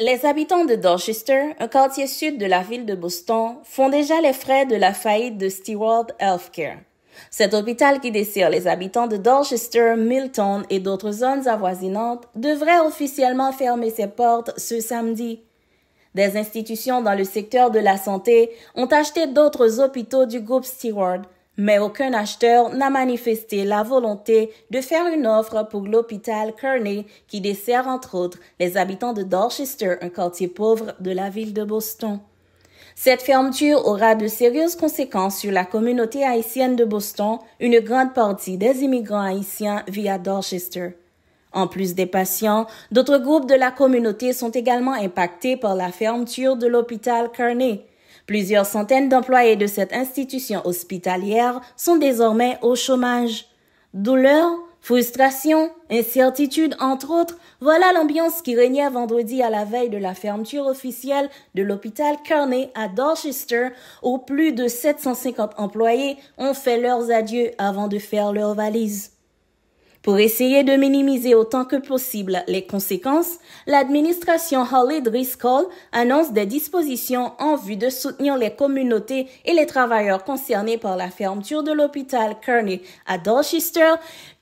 Les habitants de Dorchester, un quartier sud de la ville de Boston, font déjà les frais de la faillite de Steward Healthcare. Cet hôpital qui dessert les habitants de Dorchester, Milton et d'autres zones avoisinantes devrait officiellement fermer ses portes ce samedi. Des institutions dans le secteur de la santé ont acheté d'autres hôpitaux du groupe Steward, mais aucun acheteur n'a manifesté la volonté de faire une offre pour l'hôpital Kearney qui dessert entre autres les habitants de Dorchester, un quartier pauvre de la ville de Boston. Cette fermeture aura de sérieuses conséquences sur la communauté haïtienne de Boston, une grande partie des immigrants haïtiens vit à Dorchester. En plus des patients, d'autres groupes de la communauté sont également impactés par la fermeture de l'hôpital Kearney. Plusieurs centaines d'employés de cette institution hospitalière sont désormais au chômage. Douleur, frustration, incertitude, entre autres, voilà l'ambiance qui régnait vendredi à la veille de la fermeture officielle de l'hôpital Kearney à Dorchester, où plus de 750 employés ont fait leurs adieux avant de faire leurs valises. Pour essayer de minimiser autant que possible les conséquences, l'administration Holly Driscoll annonce des dispositions en vue de soutenir les communautés et les travailleurs concernés par la fermeture de l'hôpital Kearney à Dorchester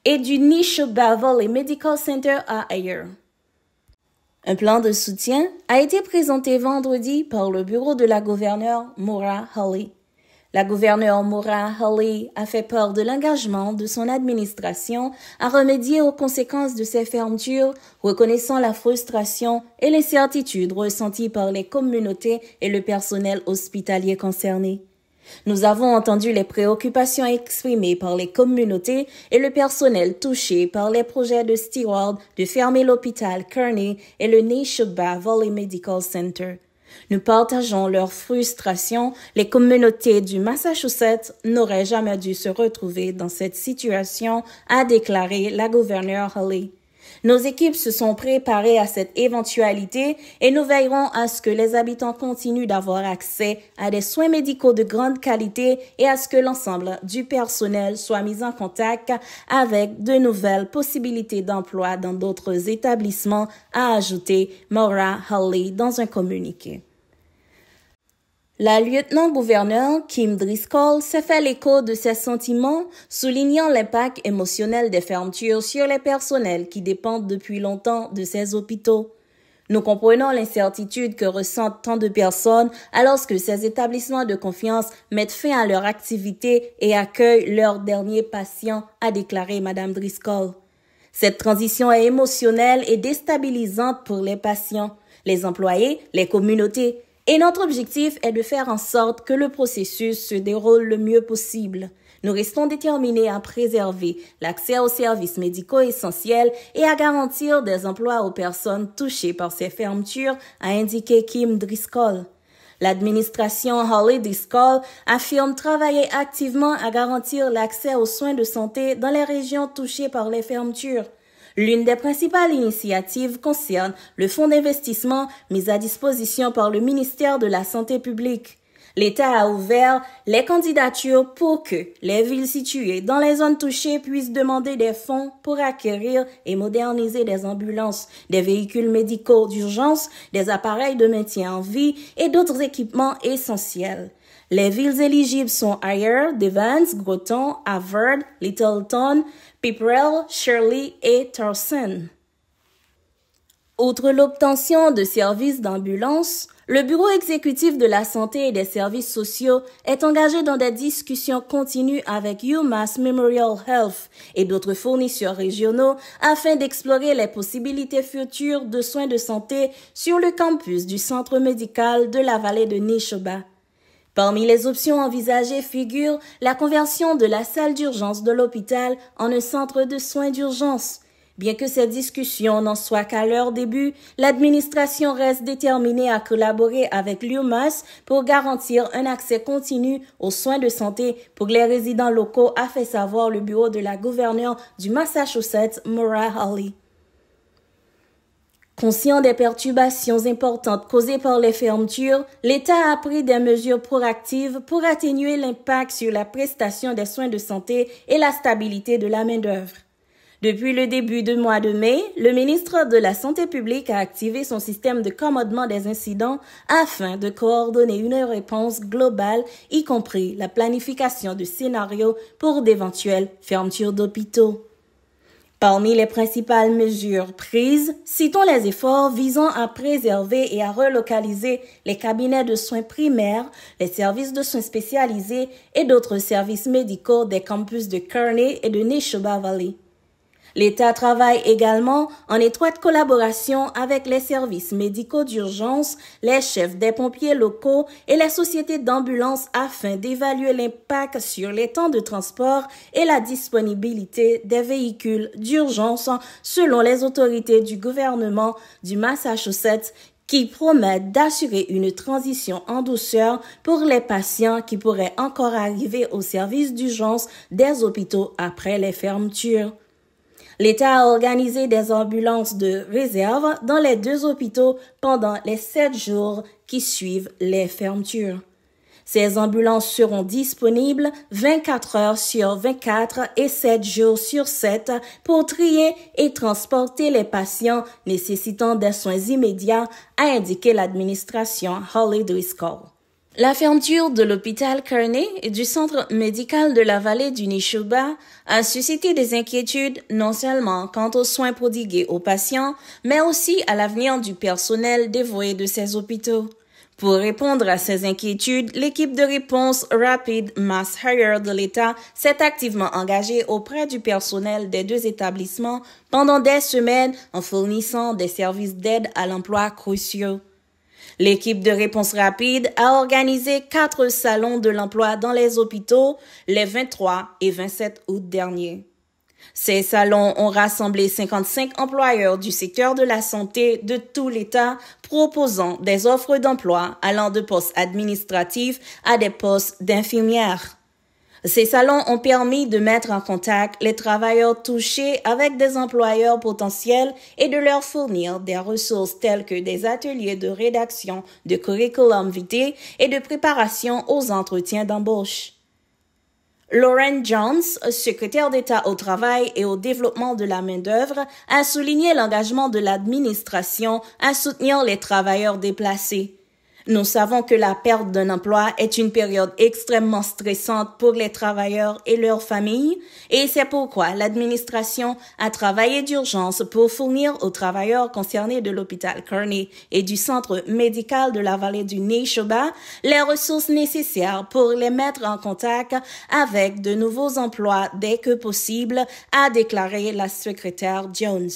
et du Neshoba Valley Medical Center à Ayer. Un plan de soutien a été présenté vendredi par le bureau de la gouverneure Maura Healey. La gouverneure Maura Healey a fait part de l'engagement de son administration à remédier aux conséquences de ces fermetures, reconnaissant la frustration et l'incertitude ressenties par les communautés et le personnel hospitalier concerné. Nous avons entendu les préoccupations exprimées par les communautés et le personnel touché par les projets de Steward de fermer l'hôpital Kearney et le Neshoba Valley Medical Center. Nous partageons leur frustration. Les communautés du Massachusetts n'auraient jamais dû se retrouver dans cette situation, a déclaré la gouverneure Healey. Nos équipes se sont préparées à cette éventualité et nous veillerons à ce que les habitants continuent d'avoir accès à des soins médicaux de grande qualité et à ce que l'ensemble du personnel soit mis en contact avec de nouvelles possibilités d'emploi dans d'autres établissements, a ajouté Maura Healey dans un communiqué. La lieutenant-gouverneure Kim Driscoll s'est fait l'écho de ses sentiments, soulignant l'impact émotionnel des fermetures sur les personnels qui dépendent depuis longtemps de ces hôpitaux. Nous comprenons l'incertitude que ressentent tant de personnes alors que ces établissements de confiance mettent fin à leur activité et accueillent leurs derniers patients, a déclaré Mme Driscoll. Cette transition est émotionnelle et déstabilisante pour les patients, les employés, les communautés. Et notre objectif est de faire en sorte que le processus se déroule le mieux possible. Nous restons déterminés à préserver l'accès aux services médicaux essentiels et à garantir des emplois aux personnes touchées par ces fermetures, a indiqué Kim Driscoll. L'administration Holly Driscoll affirme travailler activement à garantir l'accès aux soins de santé dans les régions touchées par les fermetures. L'une des principales initiatives concerne le fonds d'investissement mis à disposition par le ministère de la Santé publique. L'État a ouvert les candidatures pour que les villes situées dans les zones touchées puissent demander des fonds pour acquérir et moderniser des ambulances, des véhicules médicaux d'urgence, des appareils de maintien en vie et d'autres équipements essentiels. Les villes éligibles sont Ayer, Devens, Groton, Harvard, Littleton, Pepperell, Shirley et Towson. Outre l'obtention de services d'ambulance, le Bureau exécutif de la santé et des services sociaux est engagé dans des discussions continues avec UMass Memorial Health et d'autres fournisseurs régionaux afin d'explorer les possibilités futures de soins de santé sur le campus du centre médical de la vallée de Neshoba. Parmi les options envisagées figure la conversion de la salle d'urgence de l'hôpital en un centre de soins d'urgence. Bien que ces discussions n'en soient qu'à leur début, l'administration reste déterminée à collaborer avec l'UMass pour garantir un accès continu aux soins de santé pour les résidents locaux, a fait savoir le bureau de la gouverneure du Massachusetts, Maura Healey. Conscient des perturbations importantes causées par les fermetures, l'État a pris des mesures proactives pour atténuer l'impact sur la prestation des soins de santé et la stabilité de la main-d'œuvre. Depuis le début du mois de mai, le ministre de la Santé publique a activé son système de commandement des incidents afin de coordonner une réponse globale, y compris la planification de scénarios pour d'éventuelles fermetures d'hôpitaux. Parmi les principales mesures prises, citons les efforts visant à préserver et à relocaliser les cabinets de soins primaires, les services de soins spécialisés et d'autres services médicaux des campus de Kearney et de Neshoba Valley. L'État travaille également en étroite collaboration avec les services médicaux d'urgence, les chefs des pompiers locaux et les sociétés d'ambulance afin d'évaluer l'impact sur les temps de transport et la disponibilité des véhicules d'urgence selon les autorités du gouvernement du Massachusetts qui promettent d'assurer une transition en douceur pour les patients qui pourraient encore arriver au service d'urgence des hôpitaux après les fermetures. L'État a organisé des ambulances de réserve dans les 2 hôpitaux pendant les 7 jours qui suivent les fermetures. Ces ambulances seront disponibles 24 heures sur 24 et 7 jours sur 7 pour trier et transporter les patients nécessitant des soins immédiats, a indiqué l'administration Holly Driscoll. La fermeture de l'hôpital Kearney et du centre médical de la vallée du Neshoba a suscité des inquiétudes non seulement quant aux soins prodigués aux patients, mais aussi à l'avenir du personnel dévoué de ces hôpitaux. Pour répondre à ces inquiétudes, l'équipe de réponse Rapid Mass Hire de l'État s'est activement engagée auprès du personnel des 2 établissements pendant des semaines en fournissant des services d'aide à l'emploi cruciaux. L'équipe de réponse rapide a organisé 4 salons de l'emploi dans les hôpitaux les 23 et 27 août dernier. Ces salons ont rassemblé 55 employeurs du secteur de la santé de tout l'État proposant des offres d'emploi allant de postes administratifs à des postes d'infirmières. Ces salons ont permis de mettre en contact les travailleurs touchés avec des employeurs potentiels et de leur fournir des ressources telles que des ateliers de rédaction de curriculum vitae et de préparation aux entretiens d'embauche. Lauren Jones, secrétaire d'État au travail et au développement de la main-d'œuvre, a souligné l'engagement de l'administration à soutenir les travailleurs déplacés. Nous savons que la perte d'un emploi est une période extrêmement stressante pour les travailleurs et leurs familles, et c'est pourquoi l'administration a travaillé d'urgence pour fournir aux travailleurs concernés de l'hôpital Kearney et du centre médical de la vallée du Neshoba les ressources nécessaires pour les mettre en contact avec de nouveaux emplois dès que possible, a déclaré la secrétaire Jones.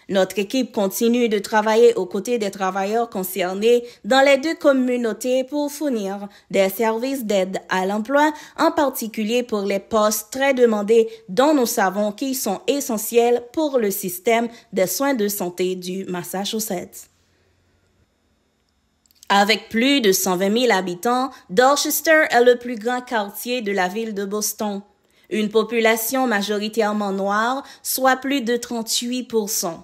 Notre équipe continue de travailler aux côtés des travailleurs concernés dans les 2 communautés pour fournir des services d'aide à l'emploi, en particulier pour les postes très demandés dont nous savons qu'ils sont essentiels pour le système des soins de santé du Massachusetts. Avec plus de 120 000 habitants, Dorchester est le plus grand quartier de la ville de Boston. Une population majoritairement noire, soit plus de 38%.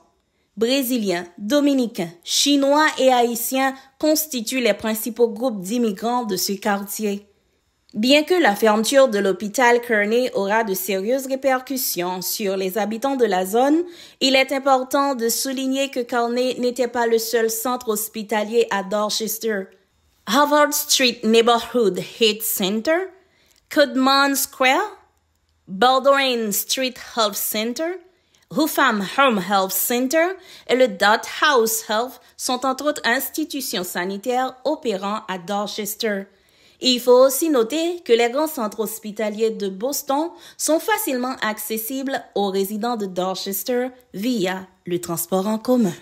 Brésiliens, Dominicains, Chinois et Haïtiens constituent les principaux groupes d'immigrants de ce quartier. Bien que la fermeture de l'hôpital Kearney aura de sérieuses répercussions sur les habitants de la zone, il est important de souligner que Kearney n'était pas le seul centre hospitalier à Dorchester. Harvard Street Neighborhood Health Center, Cudmon Square, Baldwin Street Health Center, Houpham Home Health Center et le Dot House Health sont entre autres institutions sanitaires opérant à Dorchester. Il faut aussi noter que les grands centres hospitaliers de Boston sont facilement accessibles aux résidents de Dorchester via le transport en commun.